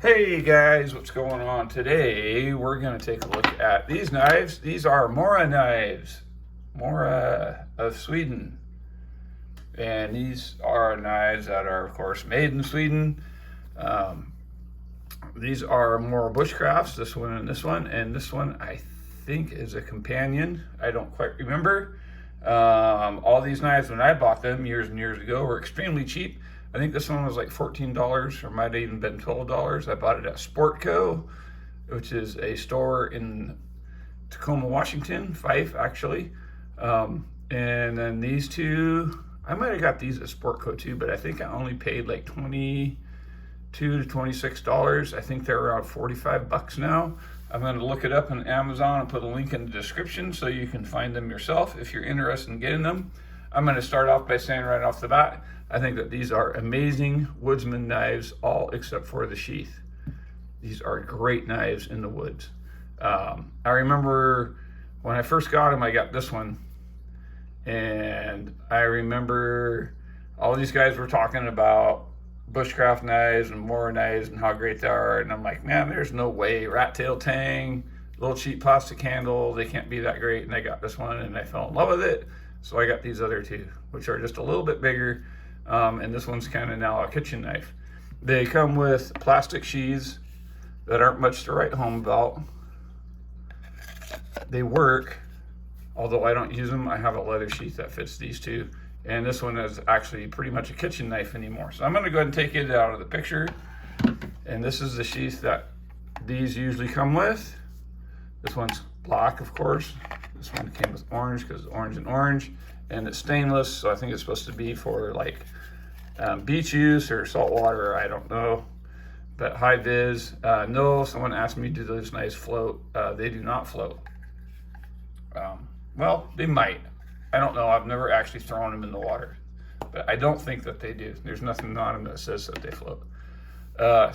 Hey guys, what's going on? Today we're going to take a look at these knives. These are Mora knives, Mora of Sweden. And these are knives that are, of course, made in Sweden. These are Mora Bushcrafts, this one and this one. And this one, I think, is a companion. I don't quite remember. All these knives, when I bought them years and years ago, were extremely cheap. I think this one was like $14 or might have even been $12. I bought it at Sportco, which is a store in Tacoma, Washington, Fife actually. And then these two, I might have got these at Sportco too, but I think I only paid like $22 to $26. I think they're around 45 bucks now. I'm going to look it up on Amazon and put a link in the description so you can find them yourself if you're interested in getting them. I'm going to start off by saying right off the bat, I think that these are amazing woodsman knives, all except for the sheath. These are great knives in the woods. I remember when I first got them, I got this one. And I remember all these guys were talking about bushcraft knives and Mora knives and how great they are. And I'm like, man, there's no way. Rat tail tang, little cheap plastic handle, they can't be that great. And I got this one and I fell in love with it. So I got these other two, which are just a little bit bigger. And this one's kind of now a kitchen knife. They come with plastic sheaths that aren't much to write home about. They work, although I don't use them. I have a leather sheath that fits these two. And this one is actually pretty much a kitchen knife anymore. So I'm gonna go ahead and take it out of the picture. And this is the sheath that these usually come with. This one's black, of course. This one came with orange because it's orange and orange. And it's stainless, so I think it's supposed to be for like beach use or salt water, I don't know. But high vis, no, someone asked me, do those knives float? They do not float. Well, they might. I don't know, I've never actually thrown them in the water. But I don't think that they do. There's nothing on them that says that they float.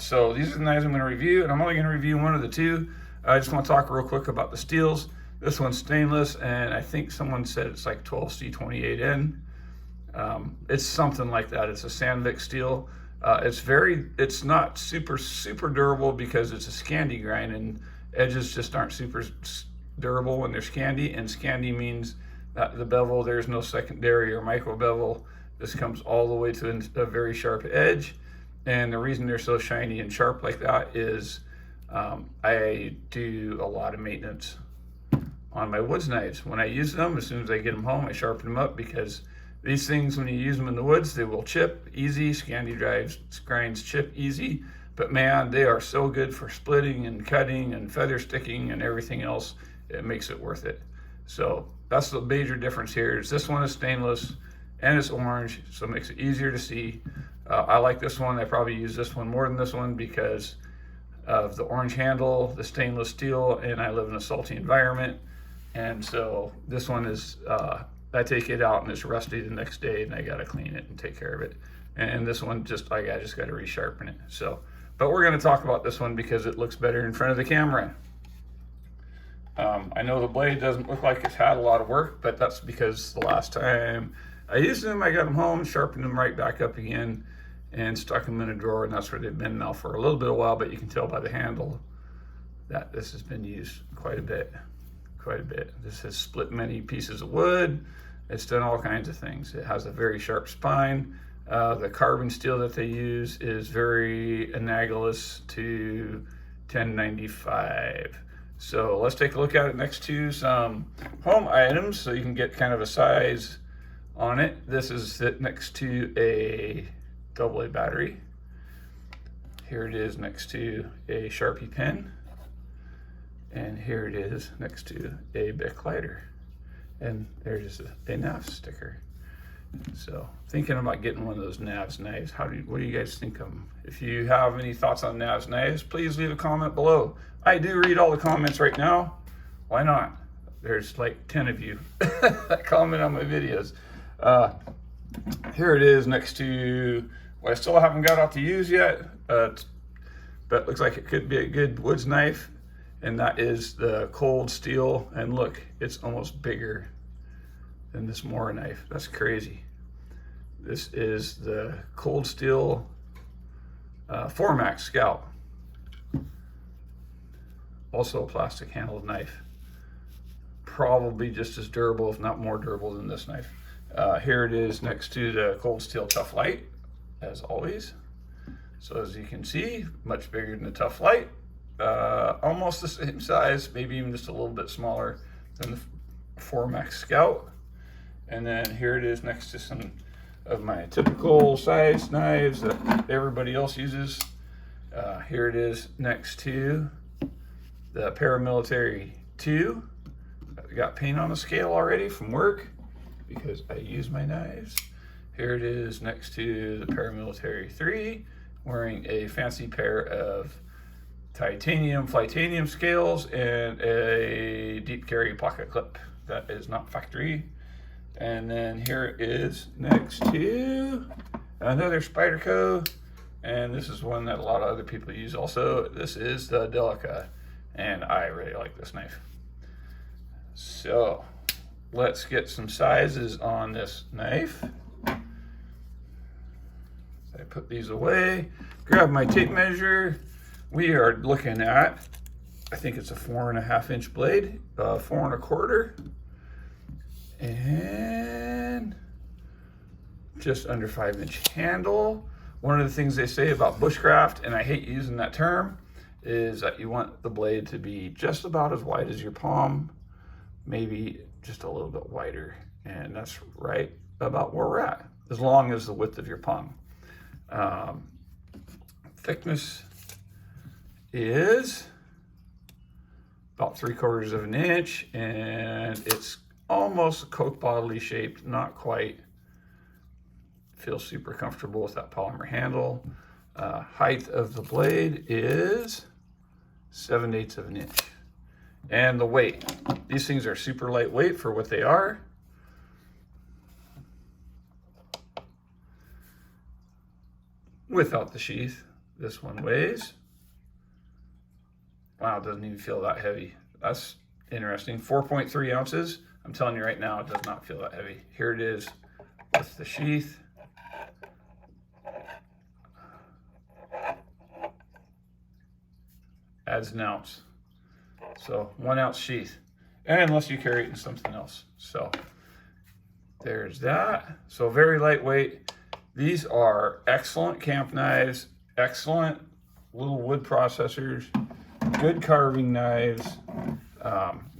So these are the knives I'm gonna review, and I'm only gonna review one of the two. I just wanna talk real quick about the steels. This one's stainless, and I think someone said it's like 12C28N. It's something like that. It's a Sandvik steel. It's not super durable because it's a Scandi grind, and edges just aren't super durable when they're Scandi, and Scandi means that the bevel, there's no secondary or micro bevel. This comes all the way to a very sharp edge, and the reason they're so shiny and sharp like that is I do a lot of maintenance on my woods knives. When I use them, as soon as I get them home, I sharpen them up because these things, when you use them in the woods, they will chip easy. Scandi grinds chip easy, but man, they are so good for splitting and cutting and feather sticking and everything else. It makes it worth it. So that's the major difference here. Is this one is stainless and it's orange, so it makes it easier to see. I like this one. I probably use this one more than this one because of the orange handle, the stainless steel, and I live in a salty environment. And so this one is, I take it out and it's rusty the next day and I gotta clean it and take care of it. And this one, I just gotta resharpen it. So, but we're gonna talk about this one because it looks better in front of the camera. I know the blade doesn't look like it's had a lot of work, but that's because the last time I used them, I got them home, sharpened them right back up again and stuck them in a drawer, and that's where they've been now for a little bit of while, but you can tell by the handle that this has been used quite a bit. This has split many pieces of wood. It's done all kinds of things. It has a very sharp spine. The carbon steel that they use is very analogous to 1095. So let's take a look at it next to some home items so you can get kind of a size on it. This is next to a AA battery. Here it is next to a Sharpie pen. And here it is next to a Bic lighter. And there's a nav sticker. So thinking about getting one of those Navs knives. What do you guys think of them? If you have any thoughts on Navs knives, please leave a comment below. I do read all the comments right now. Why not? There's like 10 of you that comment on my videos. Here it is next to what I still haven't got out to use yet, but it looks like it could be a good woods knife. And that is the cold steel. And look, it's almost bigger than this Mora knife. That's crazy. This is the cold steel 4 Max Scout. Also a plastic handled knife. Probably just as durable, if not more durable than this knife. Here it is next to the Cold Steel Tough Light, as always. So as you can see, much bigger than the Tough Light. Almost the same size, maybe even just a little bit smaller than the Formax Scout. And then here it is next to some of my typical size knives that everybody else uses. Here it is next to the Paramilitary 2. I got paint on the scale already from work because I use my knives. Here it is next to the Paramilitary 3, wearing a fancy pair of titanium Flytanium scales and a deep carry pocket clip that is not factory. And then here is next to another Spyderco, and this is one that a lot of other people use also. This is the Delica, and I really like this knife. So let's get some sizes on this knife. I put these away, grab my tape measure. We are looking at, I think it's a 4.5 inch blade, 4 1/4, and just under 5 inch handle. One of the things they say about bushcraft, and I hate using that term, is that you want the blade to be just about as wide as your palm, maybe just a little bit wider. And that's right about where we're at, as long as the width of your palm. Thickness is about 3/4 of an inch, and it's almost Coke bottle-y shaped, not quite. Feels super comfortable with that polymer handle. Height of the blade is 7/8 of an inch. And the weight, these things are super lightweight for what they are. Without the sheath, this one weighs, wow, it doesn't even feel that heavy. That's interesting. 4.3 ounces. I'm telling you right now, it does not feel that heavy. Here it is with the sheath. Adds an ounce. So 1 ounce sheath, and unless you carry it in something else. So there's that. So very lightweight. These are excellent camp knives, excellent little wood processors, good carving knives,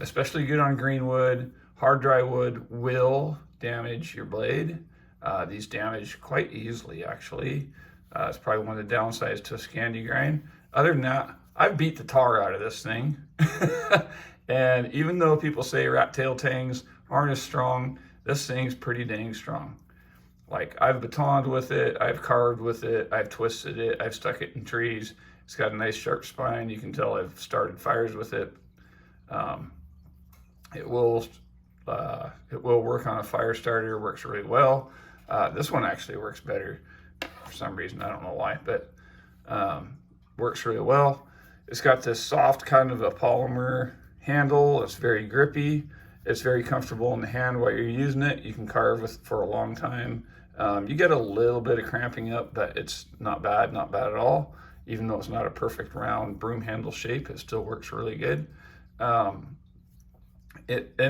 especially good on green wood. Hard dry wood will damage your blade. These damage quite easily, actually. It's probably one of the downsides to a Scandi grind. Other than that, I've beat the tar out of this thing. And even though people say rat tail tangs aren't as strong, this thing's pretty dang strong. Like, I've batoned with it, I've carved with it, I've twisted it, I've stuck it in trees. It's got a nice sharp spine. You can tell I've started fires with it. It will work on a fire starter, works really well. This one actually works better for some reason, I don't know why, but works really well. It's got this soft kind of a polymer handle. It's very grippy. It's very comfortable in the hand while you're using it. You can carve with for a long time. You get a little bit of cramping up, but it's not bad at all. Even though it's not a perfect round broom handle shape, it still works really good. And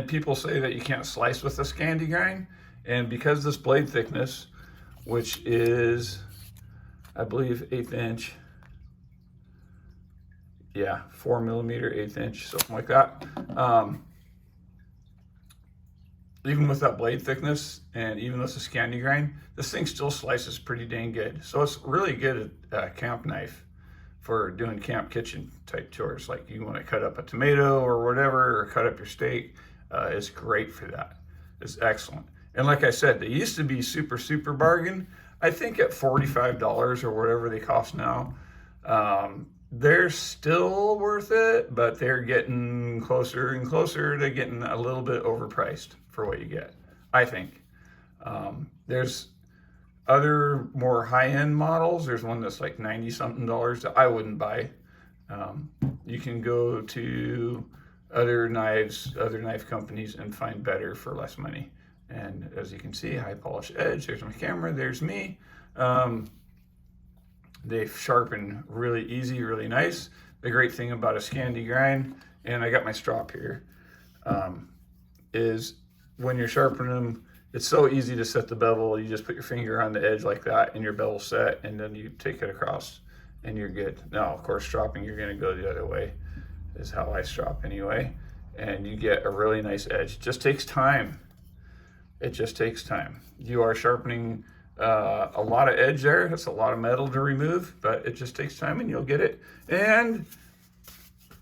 people say that you can't slice with a Scandi grind, and because this blade thickness, which is, I believe, 1/8 inch, yeah, 4 millimeter, 1/8 inch, something like that. Even with that blade thickness, and even though it's a Scandi grind, this thing still slices pretty dang good. So it's really good at camp knife for doing camp kitchen type chores. Like you want to cut up a tomato or whatever, or cut up your steak. It's great for that. It's excellent. And like I said, they used to be super bargain. I think at $45 or whatever they cost now. They're still worth it, but they're getting closer and closer to getting a little bit overpriced for what you get, I think. There's other more high-end models. There's one that's like $90-something that I wouldn't buy. You can go to other knife companies and find better for less money. And as you can see, high polish edge, there's my camera, there's me. They sharpen really easy, really nice. the great thing about a Scandi grind, and I got my strop here, is when you're sharpening them, it's so easy to set the bevel. You just put your finger on the edge like that and your bevel's set, and then you take it across and you're good. Now, of course, stropping, you're gonna go the other way, is how I strop anyway. And you get a really nice edge. It just takes time. It just takes time. You are sharpening a lot of edge there. That's a lot of metal to remove, but it just takes time and you'll get it. And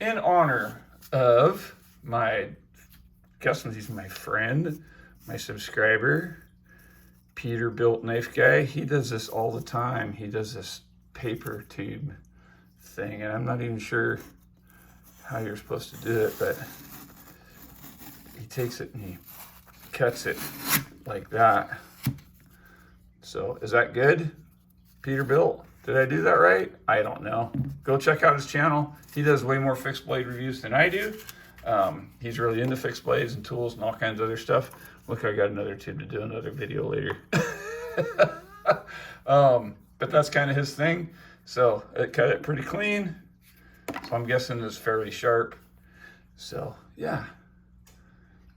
in honor of my he's my friend, my subscriber, Peterbilt Knife Guy. He does this all the time. He does this paper tube thing, and I'm not even sure how you're supposed to do it, but he takes it and he cuts it like that. So is that good, Peterbilt? Did I do that right? I don't know. Go check out his channel. He does way more fixed blade reviews than I do. He's really into fixed blades and tools and all kinds of other stuff. Look, I got another tube to do another video later. But that's kind of his thing. So it cut it pretty clean. So I'm guessing it's fairly sharp. So yeah,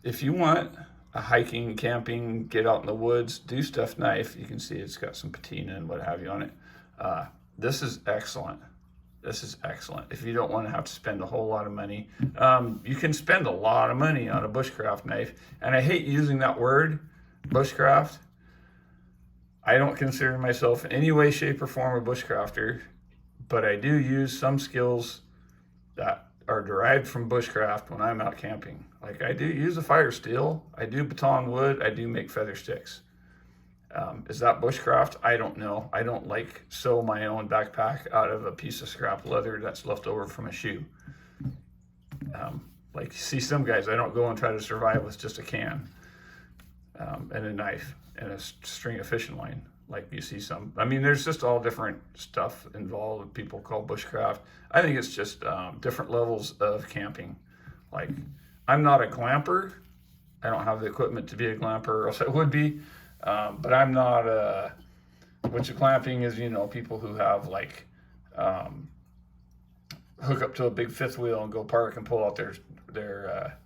if you want a hiking, camping, get out in the woods, do stuff knife, you can see it's got some patina and what have you on it. This is excellent. This is excellent. If you don't want to have to spend a whole lot of money, you can spend a lot of money on a bushcraft knife. And I hate using that word, bushcraft. I don't consider myself in any way, shape, or form a bushcrafter, but I do use some skills that are derived from bushcraft when I'm out camping. Like I do use a fire steel, I do baton wood, I do make feather sticks. Is that bushcraft? I don't know. I don't like sew my own backpack out of a piece of scrap leather that's left over from a shoe. Like you see some guys, I don't go and try to survive with just a can and a knife and a string of fishing line. Like you see some, I mean, there's just all different stuff involved that people call bushcraft. I think it's just different levels of camping. Like I'm not a glamper. I don't have the equipment to be a glamper, or else I would be. But I'm not, which glamping is, you know, people who have like, hook up to a big fifth wheel and go park and pull out their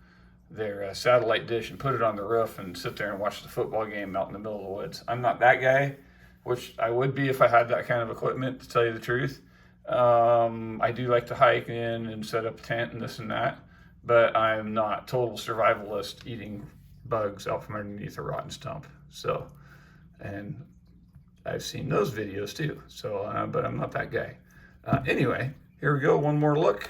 satellite dish and put it on the roof and sit there and watch the football game out in the middle of the woods. I'm not that guy, which I would be if I had that kind of equipment, to tell you the truth. I do like to hike in and set up a tent and this and that, but I'm not total survivalist eating bugs out from underneath a rotten stump. So, and I've seen those videos too. So, but I'm not that guy. Anyway, here we go. One more look.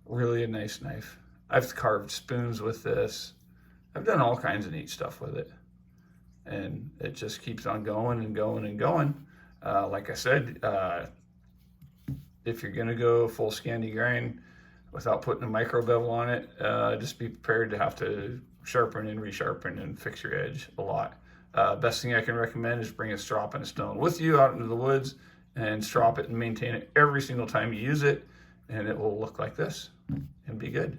Really a nice knife. I've carved spoons with this. I've done all kinds of neat stuff with it. And it just keeps on going and going and going. Like I said, if you're gonna go full Scandi grind without putting a micro bevel on it, just be prepared to have to sharpen and resharpen and fix your edge a lot. Best thing I can recommend is bring a strop and a stone with you out into the woods and strop it and maintain it every single time you use it, and it will look like this and be good.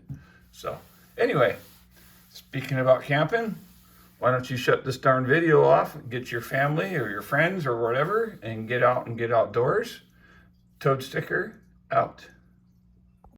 So anyway, speaking about camping, why don't you shut this darn video off, get your family or your friends or whatever, and get out and get outdoors. Toad Sticker out.